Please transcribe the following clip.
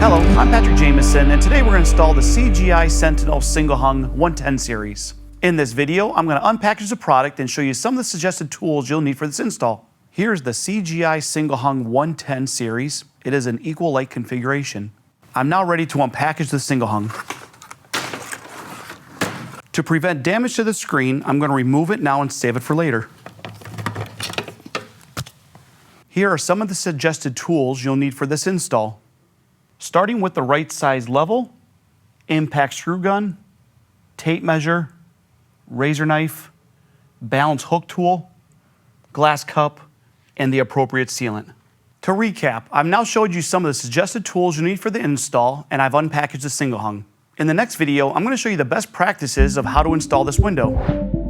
Hello, I'm Patrick Jamison, and today we're going to install the CGI Sentinel Single Hung 110 series. In this video, I'm going to unpackage the product and show you some of the suggested tools you'll need for this install. Here's the CGI Single Hung 110 series. It is an equal light configuration. I'm now ready to unpackage the single hung. To prevent damage to the screen, I'm going to remove it now and save it for later. Here are some of the suggested tools you'll need for this install. Starting with the right size level, impact screw gun, tape measure, razor knife, balance hook tool, glass cup, and the appropriate sealant. To recap, I've now showed you some of the suggested tools you need for the install, and I've unpackaged the single hung. In the next video, I'm going to show you the best practices of how to install this window.